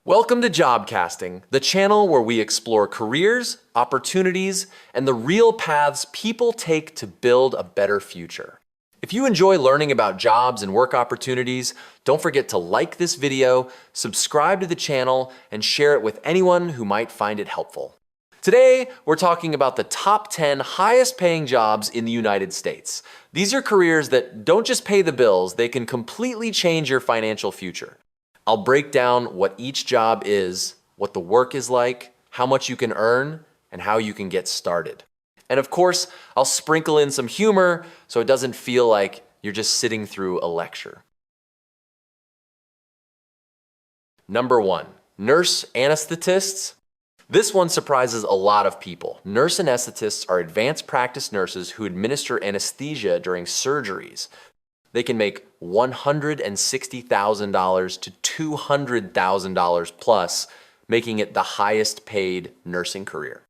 Welcome to Jobcasting, the channel where we explore careers, opportunities, and the real paths people take to build a better future. If you enjoy learning about jobs and work opportunities, don't forget to like this video, subscribe to the channel, and share it with anyone who might find it helpful. Today, we're talking about the top 10 highest paying jobs in the United States. These are careers that don't just pay the bills, they can completely change your financial future. I'll break down what each job is, what the work is like, how much you can earn, and how you can get started. And of course, I'll sprinkle in some humor so it doesn't feel like you're just sitting through a lecture. Number 1, nurse anesthetists. This one surprises a lot of people. Nurse anesthetists are advanced practice nurses who administer anesthesia during surgeries. They can make $160,000 to $200,000 plus, making it the highest paid nursing career.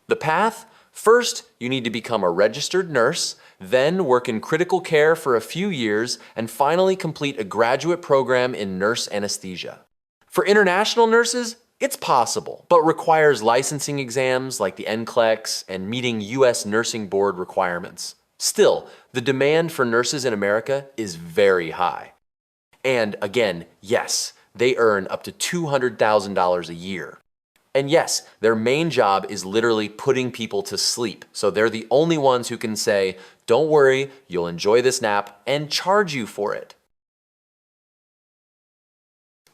The path? First, you need to become a registered nurse, then work in critical care for a few years, and finally complete a graduate program in nurse anesthesia. For international nurses, it's possible, but requires licensing exams like the NCLEX and meeting U.S. Nursing Board requirements. Still, the demand for nurses in America is very high. And again, yes, they earn up to $200,000 a year. And yes, their main job is literally putting people to sleep. So they're the only ones who can say, don't worry, you'll enjoy this nap, and charge you for it.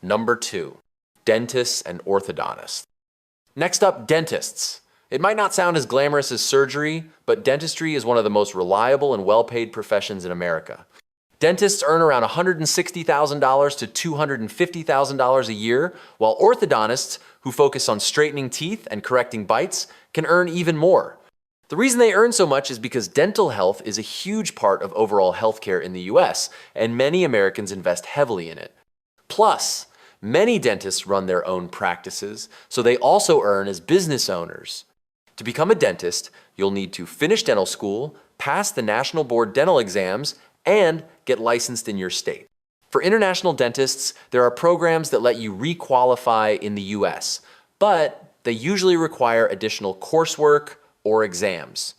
Number 2, dentists and orthodontists. Next up, dentists. It might not sound as glamorous as surgery, but dentistry is one of the most reliable and well-paid professions in America. Dentists earn around $160,000 to $250,000 a year, while orthodontists, who focus on straightening teeth and correcting bites, can earn even more. The reason they earn so much is because dental health is a huge part of overall healthcare in the US, and many Americans invest heavily in it. Plus, many dentists run their own practices, so they also earn as business owners. To become a dentist, you'll need to finish dental school, pass the National Board dental exams, and get licensed in your state. For international dentists, there are programs that let you re-qualify in the US, but they usually require additional coursework or exams.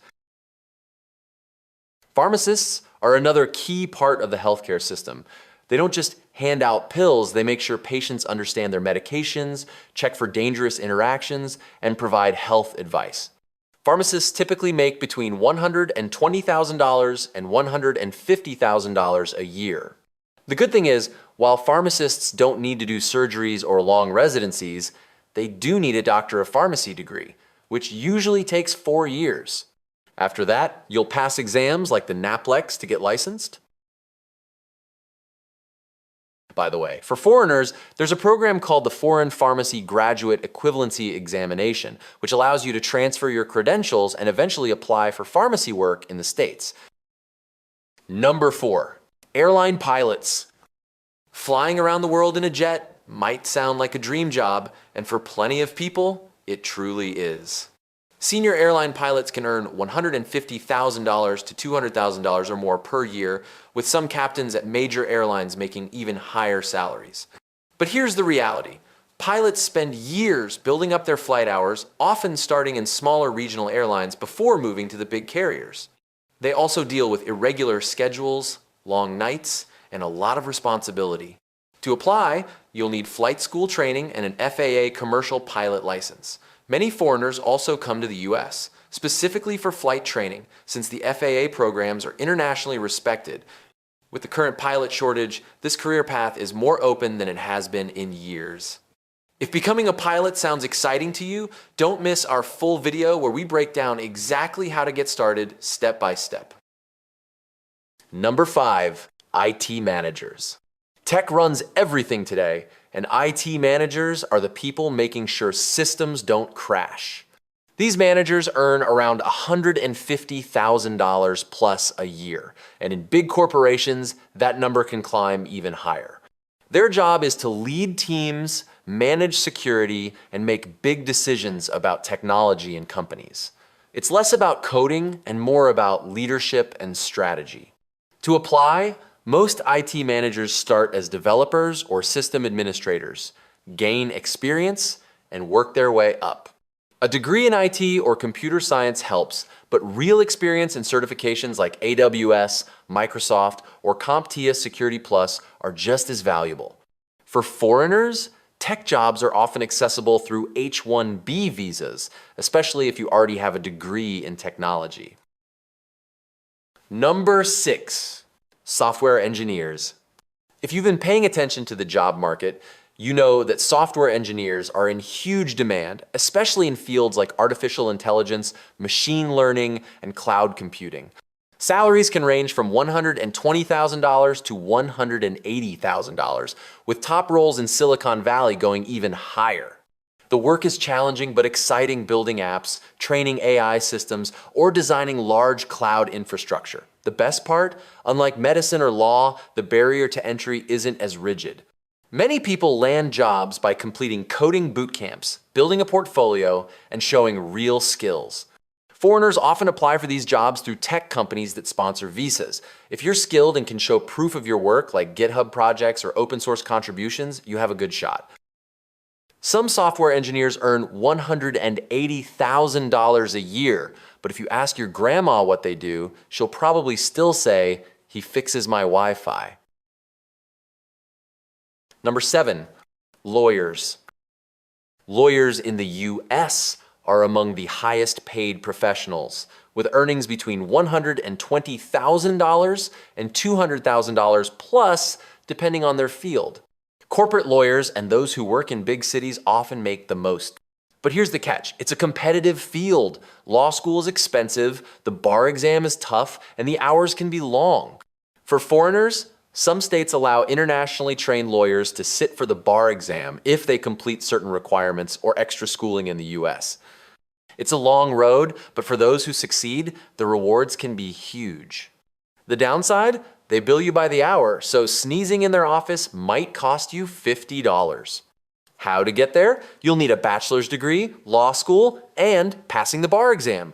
Pharmacists are another key part of the healthcare system. They don't just hand out pills, they make sure patients understand their medications, check for dangerous interactions, and provide health advice. Pharmacists typically make between $120,000 and $150,000 a year. The good thing is, while pharmacists don't need to do surgeries or long residencies, they do need a Doctor of Pharmacy degree, which usually takes 4 years. After that, you'll pass exams like the NAPLEX to get licensed. By the way, for foreigners, there's a program called the Foreign Pharmacy Graduate Equivalency Examination, which allows you to transfer your credentials and eventually apply for pharmacy work in the States. Number 4, airline pilots. Flying around the world in a jet might sound like a dream job, and for plenty of people, it truly is. Senior airline pilots can earn $150,000 to $200,000 or more per year, with some captains at major airlines making even higher salaries. But here's the reality. Pilots spend years building up their flight hours, often starting in smaller regional airlines before moving to the big carriers. They also deal with irregular schedules, long nights, and a lot of responsibility. To apply, you'll need flight school training and an FAA commercial pilot license. Many foreigners also come to the US, specifically for flight training, since the FAA programs are internationally respected. With the current pilot shortage, this career path is more open than it has been in years. If becoming a pilot sounds exciting to you, don't miss our full video where we break down exactly how to get started step by step. Number 5, IT managers. Tech runs everything today, and IT managers are the people making sure systems don't crash. These managers earn around $150,000 plus a year, and in big corporations, that number can climb even higher. Their job is to lead teams, manage security, and make big decisions about technology in companies. It's less about coding and more about leadership and strategy. To apply, most IT managers start as developers or system administrators. gain experience, and work their way up. A degree in IT or computer science helps, but real experience and certifications like AWS, Microsoft, or CompTIA Security Plus are just as valuable. For foreigners, tech jobs are often accessible through H-1B visas, especially if you already have a degree in technology. Number 6, software engineers. If you've been paying attention to the job market, you know that software engineers are in huge demand, especially in fields like artificial intelligence, machine learning, and cloud computing. Salaries can range from $120,000 to $180,000, with top roles in Silicon Valley going even higher. The work is challenging but exciting, building apps, training AI systems, or designing large cloud infrastructure. The best part? Unlike medicine or law, the barrier to entry isn't as rigid. Many people land jobs by completing coding boot camps, building a portfolio, and showing real skills. Foreigners often apply for these jobs through tech companies that sponsor visas. If you're skilled and can show proof of your work, like GitHub projects or open source contributions, you have a good shot. Some software engineers earn $180,000 a year, but if you ask your grandma what they do, she'll probably still say, "He fixes my Wi-Fi." Number 7, lawyers. Lawyers in the US are among the highest paid professionals, with earnings between $120,000 and $200,000 plus, depending on their field. Corporate lawyers and those who work in big cities often make the most. But here's the catch. It's a competitive field. Law school is expensive, the bar exam is tough, and the hours can be long. For foreigners, some states allow internationally trained lawyers to sit for the bar exam if they complete certain requirements or extra schooling in the US. It's a long road, but for those who succeed, the rewards can be huge. The downside? They bill you by the hour, so sneezing in their office might cost you $50. How to get there? You'll need a bachelor's degree, law school, and passing the bar exam.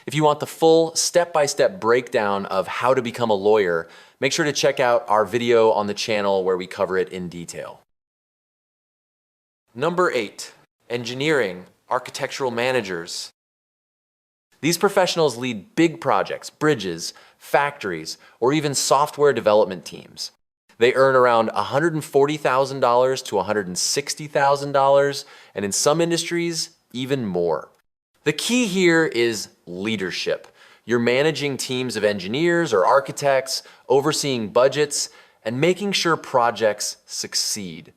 If you want the full step-by-step breakdown of how to become a lawyer, make sure to check out our video on the channel where we cover it in detail. Number 8, engineering, architectural managers. These professionals lead big projects, bridges, factories, or even software development teams. They earn around $140,000 to $160,000, and in some industries, even more. The key here is leadership. You're managing teams of engineers or architects, overseeing budgets, and making sure projects succeed.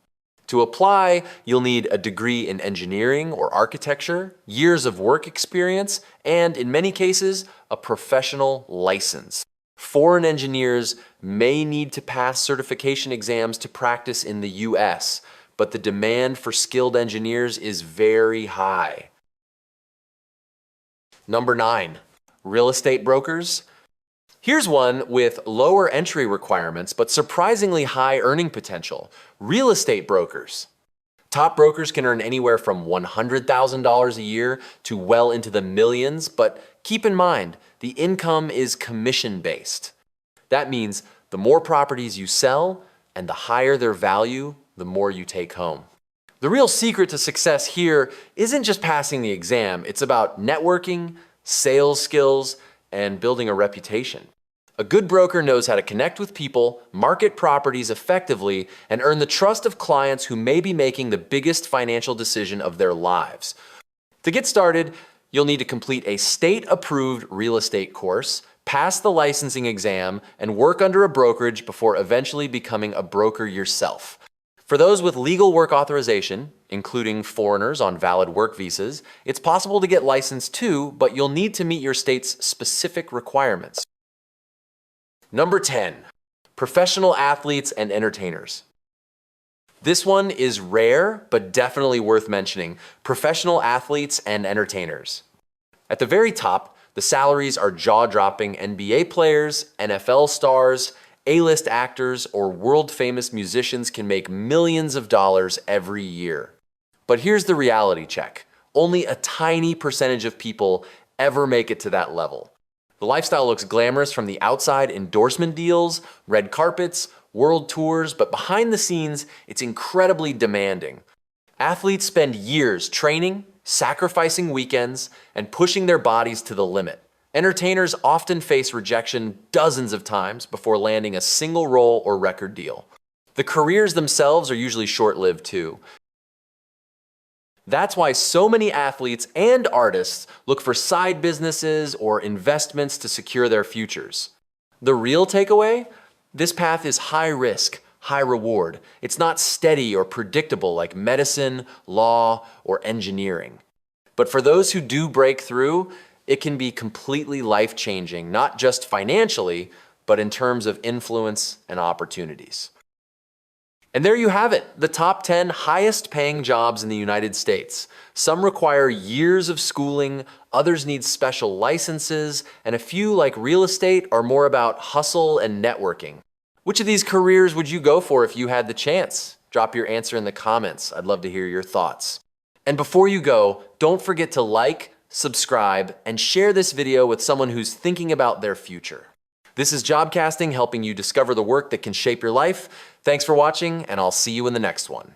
To apply, you'll need a degree in engineering or architecture, years of work experience, and in many cases, a professional license. Foreign engineers may need to pass certification exams to practice in the US, but the demand for skilled engineers is very high. Number 9, real estate brokers. Here's one with lower entry requirements, but surprisingly high earning potential. Real estate brokers. Top brokers can earn anywhere from $100,000 a year to well into the millions, but keep in mind, the income is commission-based. That means the more properties you sell and the higher their value, the more you take home. The real secret to success here isn't just passing the exam, it's about networking, sales skills, and building a reputation. A good broker knows how to connect with people, market properties effectively, and earn the trust of clients who may be making the biggest financial decision of their lives. To get started, you'll need to complete a state-approved real estate course, pass the licensing exam, and work under a brokerage before eventually becoming a broker yourself. For those with legal work authorization, including foreigners on valid work visas, it's possible to get licensed too, but you'll need to meet your state's specific requirements. Number 10, professional athletes and entertainers. This one is rare, but definitely worth mentioning. Professional athletes and entertainers. At the very top, the salaries are jaw-dropping. NBA players, NFL stars, A-list actors, or world-famous musicians can make millions of dollars every year. But here's the reality check. Only a tiny percentage of people ever make it to that level. The lifestyle looks glamorous from the outside: endorsement deals, red carpets, world tours, but behind the scenes, it's incredibly demanding. Athletes spend years training, sacrificing weekends, and pushing their bodies to the limit. Entertainers often face rejection dozens of times before landing a single role or record deal. The careers themselves are usually short-lived too. That's why so many athletes and artists look for side businesses or investments to secure their futures. The real takeaway? This path is high risk, high reward. It's not steady or predictable like medicine, law, or engineering. But for those who do break through, it can be completely life-changing, not just financially, but in terms of influence and opportunities. And there you have it, the top 10 highest paying jobs in the United States. Some require years of schooling, others need special licenses, and a few, like real estate, are more about hustle and networking. Which of these careers would you go for if you had the chance? Drop your answer in the comments. I'd love to hear your thoughts. And before you go, don't forget to like, subscribe, and share this video with someone who's thinking about their future. This is Jobcasting, helping you discover the work that can shape your life. Thanks for watching, and I'll see you in the next one.